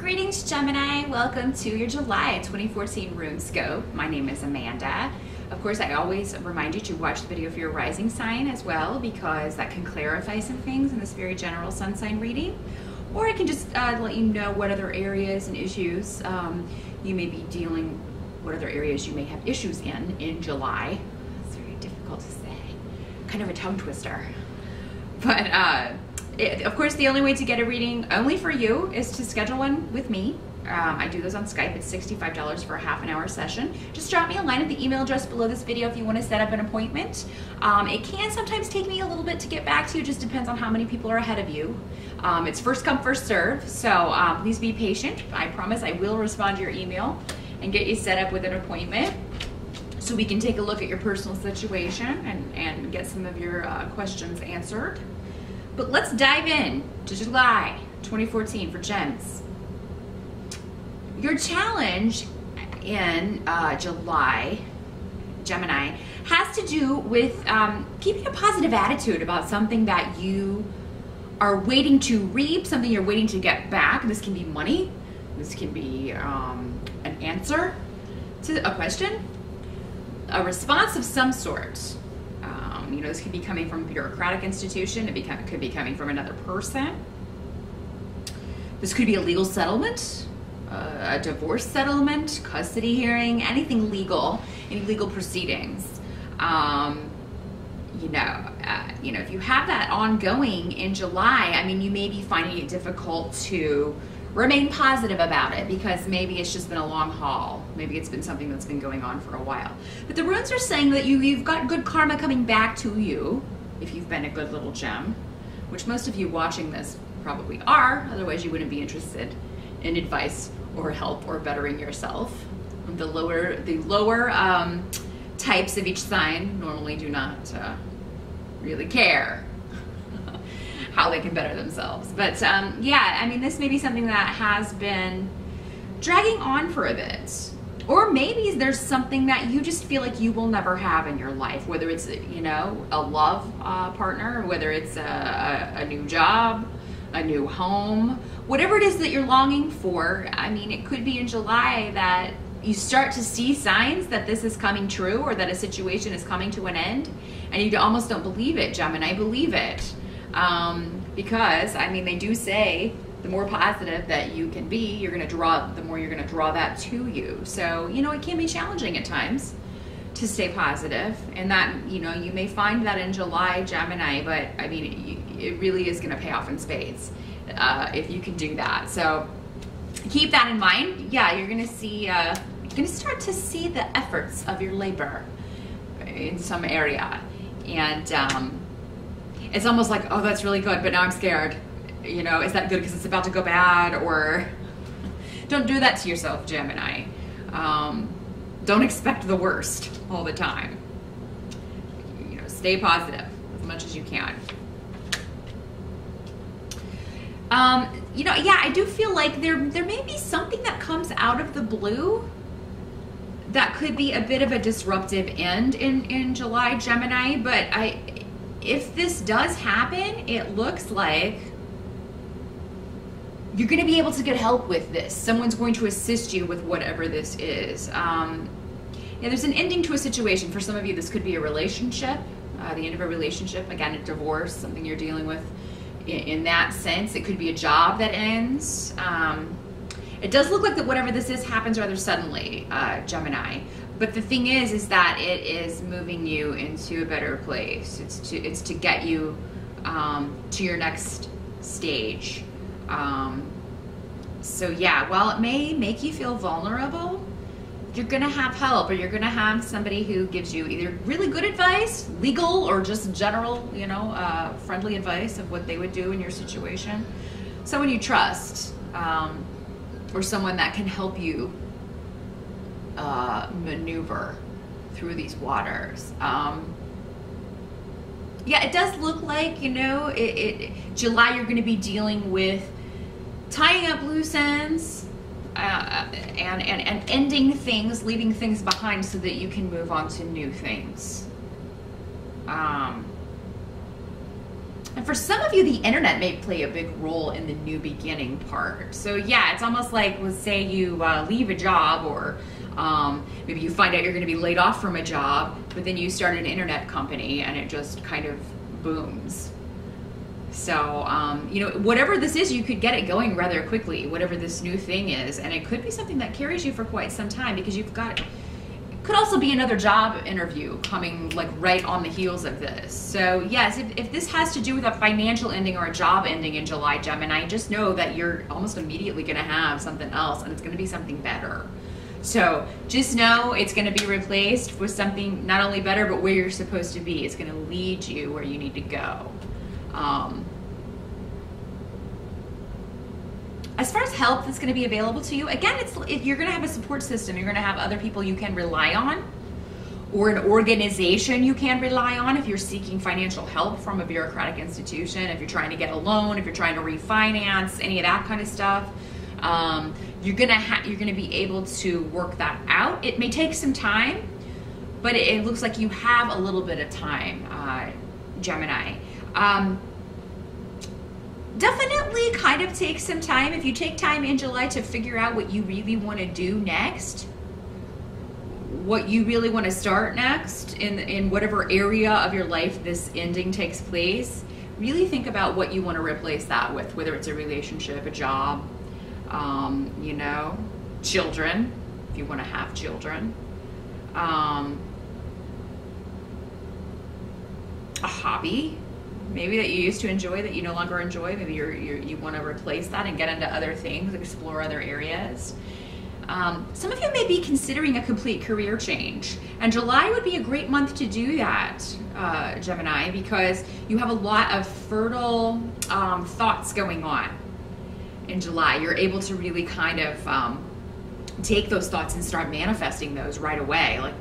Greetings, Gemini. Welcome to your July 2014 Runescope. My name is Amanda. Of course, I always remind you to watch the video for your rising sign as well, because that can clarify some things in this very general sun sign reading. Or I can just let you know what other areas and issues you may be dealing, what other areas you may have issues in July. It's very difficult to say. Kind of a tongue twister. But of course, the only way to get a reading only for you is to schedule one with me. I do those on Skype. It's $65 for a half-an-hour session. Just drop me a line at the email address below this video if you want to set up an appointment. It can sometimes take me a little bit to get back to you. Just depends on how many people are ahead of you. It's first come, first serve. So please be patient. I promise I will respond to your email and get you set up with an appointment so we can take a look at your personal situation and get some of your questions answered. But let's dive in to July 2014 for Gems. Your challenge in July, Gemini, has to do with keeping a positive attitude about something that you are waiting to reap, something you're waiting to get back. This can be money. This can be an answer to a question, a response of some sort. You know, this could be coming from a bureaucratic institution. It could be coming from another person. This could be a legal settlement, a divorce settlement, custody hearing, anything legal, any legal proceedings. You know, if you have that ongoing in July, I mean, you may be finding it difficult to remain positive about it because maybe it's just been a long haul. Maybe it's been something that's been going on for a while. But the runes are saying that you've got good karma coming back to you if you've been a good little gem, which most of you watching this probably are. Otherwise, you wouldn't be interested in advice or help or bettering yourself. The lower types of each sign normally do not really care how they can better themselves. But yeah, I mean, this may be something that has been dragging on for a bit. Or maybe there's something that you just feel like you will never have in your life, whether it's, you know, a love partner, whether it's a new job, a new home, whatever it is that you're longing for. I mean, it could be in July that you start to see signs that this is coming true or that a situation is coming to an end, and you almost don't believe it, Gemini. Believe it. Because I mean, they do say the more positive that you can be, the more you're gonna draw that to you. So, you know, it can be challenging at times to stay positive, and that, you know, you may find that in July, Gemini, but I mean, it really is gonna pay off in spades if you can do that. So keep that in mind. Yeah, you're gonna see, you're gonna start to see the efforts of your labor in some area, and it's almost like, oh, that's really good, but now I'm scared. You know, is that good because it's about to go bad? Or don't do that to yourself, Gemini. Don't expect the worst all the time. You know, stay positive as much as you can. You know, yeah, I do feel like there may be something that comes out of the blue that could be a bit of a disruptive end in July, Gemini, but if this does happen, it looks like you're going to be able to get help with this. Someone's going to assist you with whatever this is. Yeah, there's an ending to a situation. For some of you, this could be a relationship, the end of a relationship. Again, a divorce, something you're dealing with in that sense. It could be a job that ends. It does look like that whatever this is happens rather suddenly, Gemini. But the thing is that it is moving you into a better place. It's to get you to your next stage. So yeah, while it may make you feel vulnerable, you're gonna have help, or you're gonna have somebody who gives you either really good advice, legal, or just general, you know, friendly advice of what they would do in your situation. Someone you trust, or someone that can help you maneuver through these waters. Yeah, it does look like, you know, July you're going to be dealing with tying up loose ends and ending things, leaving things behind so that you can move on to new things. And for some of you, the internet may play a big role in the new beginning part. So yeah, it's almost like, let's say you leave a job, or maybe you find out you're going to be laid off from a job, but then you start an internet company and it just kind of booms. So, you know, whatever this is, you could get it going rather quickly, whatever this new thing is. And it could be something that carries you for quite some time, because you've got, it could also be another job interview coming like right on the heels of this. So yes, if this has to do with a financial ending or a job ending in July, Gemini, just know that you're almost immediately going to have something else, and it's going to be something better. So just know it's going to be replaced with something not only better, but where you're supposed to be. It's going to lead you where you need to go. As far as help that's going to be available to you, again, you're going to have a support system. You're going to have other people you can rely on, or an organization you can rely on if you're seeking financial help from a bureaucratic institution, if you're trying to get a loan, if you're trying to refinance, any of that kind of stuff. You're gonna be able to work that out. It may take some time, but it looks like you have a little bit of time, Gemini. Definitely kind of take some time. If you take time in July to figure out what you really want to do next, what you really want to start next in whatever area of your life this ending takes place, really think about what you want to replace that with, whether it's a relationship, a job, you know, children, if you want to have children, a hobby, maybe that you used to enjoy that you no longer enjoy. Maybe you want to replace that and get into other things, explore other areas. Some of you may be considering a complete career change, and July would be a great month to do that, Gemini, because you have a lot of fertile thoughts going on in July. You're able to really kind of take those thoughts and start manifesting those right away. Like,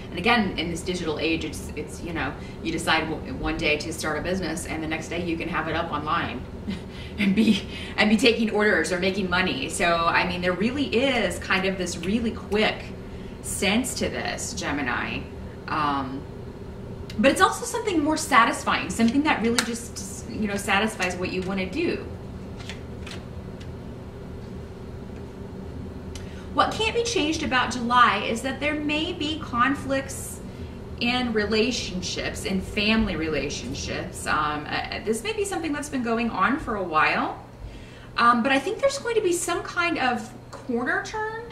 and again, in this digital age, it's you know, you decide one day to start a business, and the next day you can have it up online and be taking orders or making money. So I mean, there really is kind of this really quick sense to this, Gemini. But it's also something more satisfying, something that really just, you know, satisfies what you want to do. What can't be changed about July is that there may be conflicts in relationships, in family relationships. This may be something that's been going on for a while, but I think there's going to be some kind of corner turn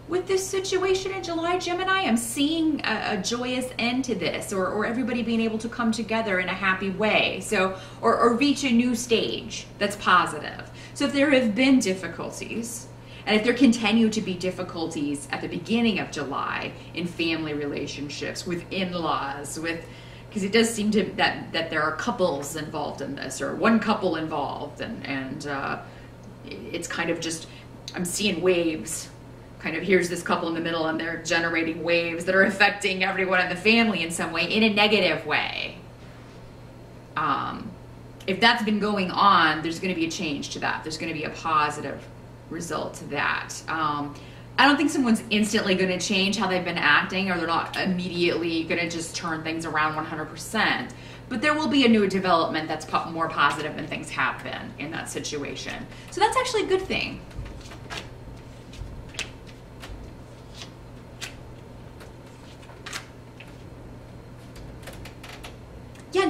with this situation in July, Gemini. I'm seeing a joyous end to this, or everybody being able to come together in a happy way, so or reach a new stage that's positive. So if there have been difficulties, and if there continue to be difficulties at the beginning of July in family relationships, with in-laws, because it does seem to that there are couples involved in this, or one couple involved, and it's kind of just, I'm seeing waves. Kind of, here's this couple in the middle, and they're generating waves that are affecting everyone in the family in some way, in a negative way. If that's been going on, there's going to be a change to that. There's going to be a positive result to that. I don't think someone's instantly going to change how they've been acting, or they're not immediately going to just turn things around 100%. But there will be a new development that's more positive than things have been in that situation. So that's actually a good thing. Yeah,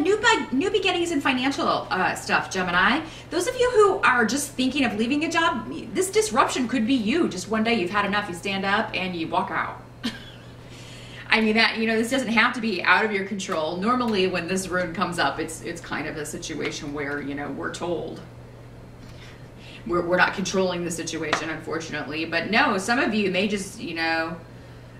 new beginnings in financial stuff, Gemini. Those of you who are just thinking of leaving a job, this disruption could be you. Just one day you've had enough, you stand up and you walk out. I mean, that, you know, this doesn't have to be out of your control. Normally when this rune comes up, it's kind of a situation where, you know, we're told. We're not controlling the situation, unfortunately. But no, some of you may just, you know,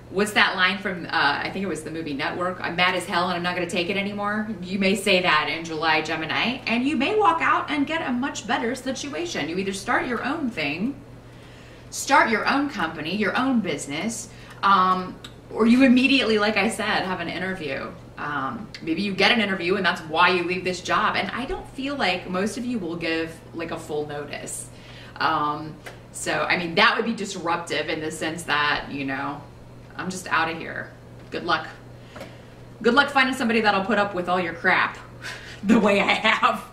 what's that line from, I think it was the movie Network? I'm mad as hell and I'm not going to take it anymore. You may say that in July, Gemini, and you may walk out and get a much better situation. You either start your own thing, start your own company, your own business, or you immediately, like I said, have an interview. Maybe you get an interview and that's why you leave this job. And I don't feel like most of you will give like a full notice. So, I mean, that would be disruptive in the sense that, you know, I'm just out of here. Good luck. Good luck finding somebody that'll put up with all your crap. the way I have.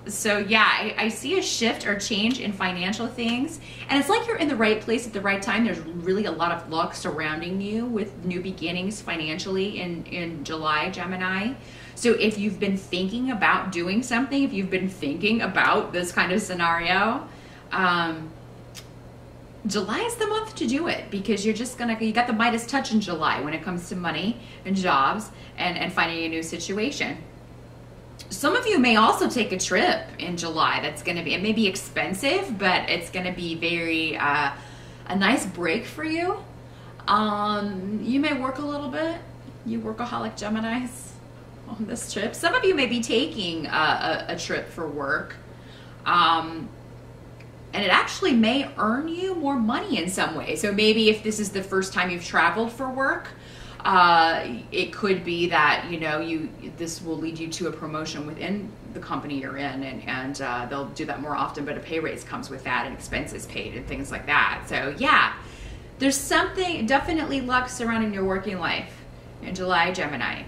So yeah, I see a shift or change in financial things, and it's like you're in the right place at the right time. There's really a lot of luck surrounding you with new beginnings financially in July, Gemini. So if you've been thinking about doing something, if you've been thinking about this kind of scenario, July is the month to do it, because you got the Midas touch in July when it comes to money and jobs and finding a new situation. Some of you may also take a trip in July that's going to be, it may be expensive, but it's going to be very, a nice break for you. You may work a little bit, you workaholic Geminis, on this trip. Some of you may be taking a trip for work. And it actually may earn you more money in some way. So maybe if this is the first time you've traveled for work, it could be that, you know, this will lead you to a promotion within the company you're in, and they'll do that more often, but a pay raise comes with that and expenses paid and things like that. So yeah, there's something, definitely luck surrounding your working life in July, Gemini.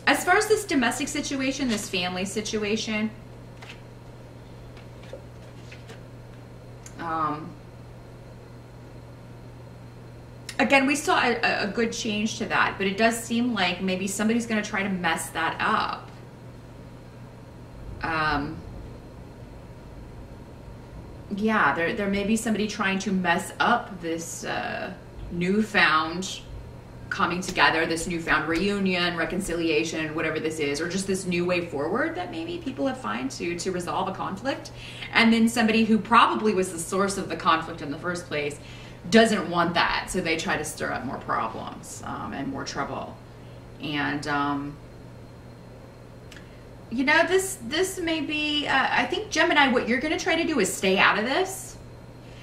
As far as this domestic situation, this family situation, again, we saw a good change to that, but it does seem like maybe somebody's going to try to mess that up. Yeah, there may be somebody trying to mess up this newfound coming together, this newfound reunion, reconciliation, whatever this is, or just this new way forward that maybe people have found to resolve a conflict. And then somebody who probably was the source of the conflict in the first place doesn't want that, so they try to stir up more problems and more trouble. And you know, this may be I think, Gemini, what you're going to try to do is stay out of this.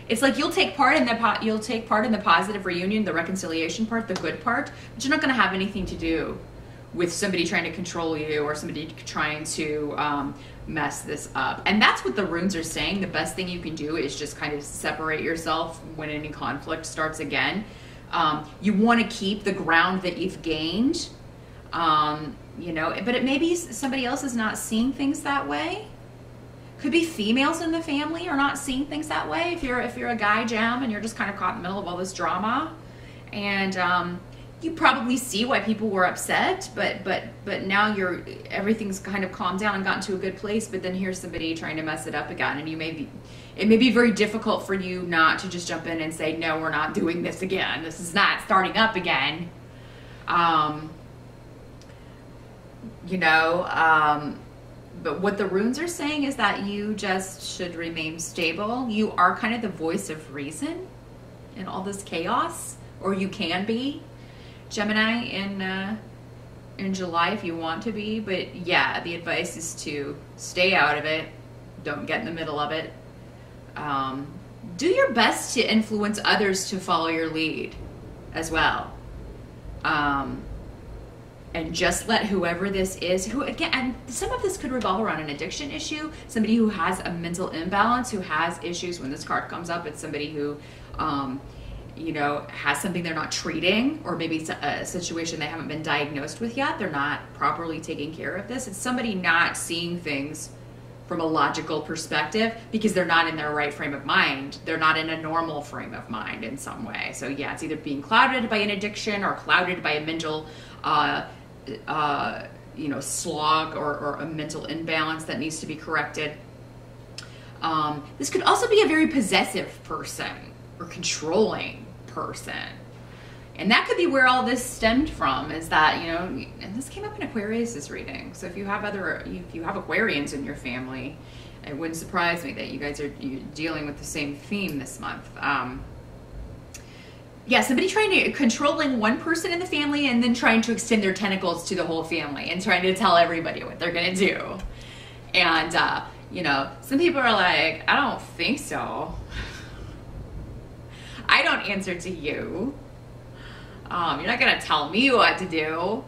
It's like you'll take part in the positive reunion, the reconciliation part, the good part, but you're not going to have anything to do with somebody trying to control you or somebody trying to mess this up. And that's what the runes are saying. The best thing you can do is just kind of separate yourself when any conflict starts again. You want to keep the ground that you've gained, you know, but it maybe somebody else is not seeing things that way. Could be females in the family are not seeing things that way. If you're a guy, Gem, and you're just kind of caught in the middle of all this drama, and you probably see why people were upset, but now everything's kind of calmed down and gotten to a good place. But then here's somebody trying to mess it up again, and it may be very difficult for you not to just jump in and say, no, we're not doing this again. This is not starting up again. You know. But what the runes are saying is that you just should remain stable. You are kind of the voice of reason in all this chaos, or you can be, Gemini, in July if you want to be. But yeah, the advice is to stay out of it. Don't get in the middle of it. Do your best to influence others to follow your lead as well. And just let whoever this is, who again, and some of this could revolve around an addiction issue, somebody who has a mental imbalance, who has issues. When this card comes up, it's somebody who, you know, has something they're not treating, or maybe it's a situation they haven't been diagnosed with yet. They're not properly taking care of this. It's somebody not seeing things from a logical perspective because they're not in their right frame of mind. They're not in a normal frame of mind in some way. So yeah, it's either being clouded by an addiction or clouded by a mental you know, slog or a mental imbalance that needs to be corrected. This could also be a very possessive person or controlling person. And that could be where all this stemmed from, is that, you know, and this came up in Aquarius's reading. So if you have Aquarians in your family, it wouldn't surprise me that you guys are dealing with the same theme this month. Yeah, somebody controlling one person in the family and then trying to extend their tentacles to the whole family and trying to tell everybody what they're going to do. And, you know, some people are like, I don't think so. I don't answer to you. You're not going to tell me what to do.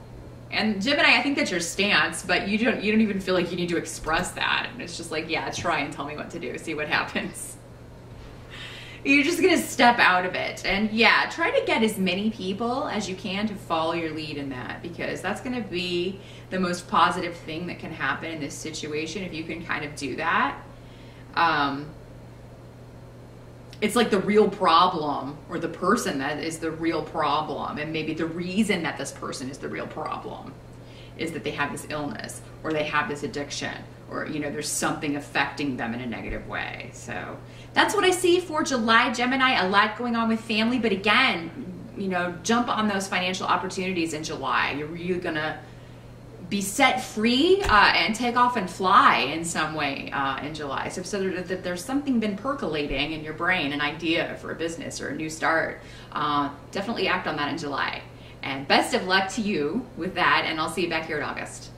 And Gemini, I think that's your stance, but you don't even feel like you need to express that. And it's just like, yeah, try and tell me what to do. See what happens. You're just gonna step out of it. And yeah, try to get as many people as you can to follow your lead in that, because that's gonna be the most positive thing that can happen in this situation if you can kind of do that. It's like the real problem, or the person that is the real problem, and maybe the reason that this person is the real problem is that they have this illness, or they have this addiction, or there's something affecting them in a negative way. So that's what I see for July, Gemini. A lot going on with family, but again, jump on those financial opportunities in July. You're really gonna be set free and take off and fly in some way in July. So that there's something been percolating in your brain, an idea for a business or a new start. Definitely act on that in July. And best of luck to you with that, and I'll see you back here in August.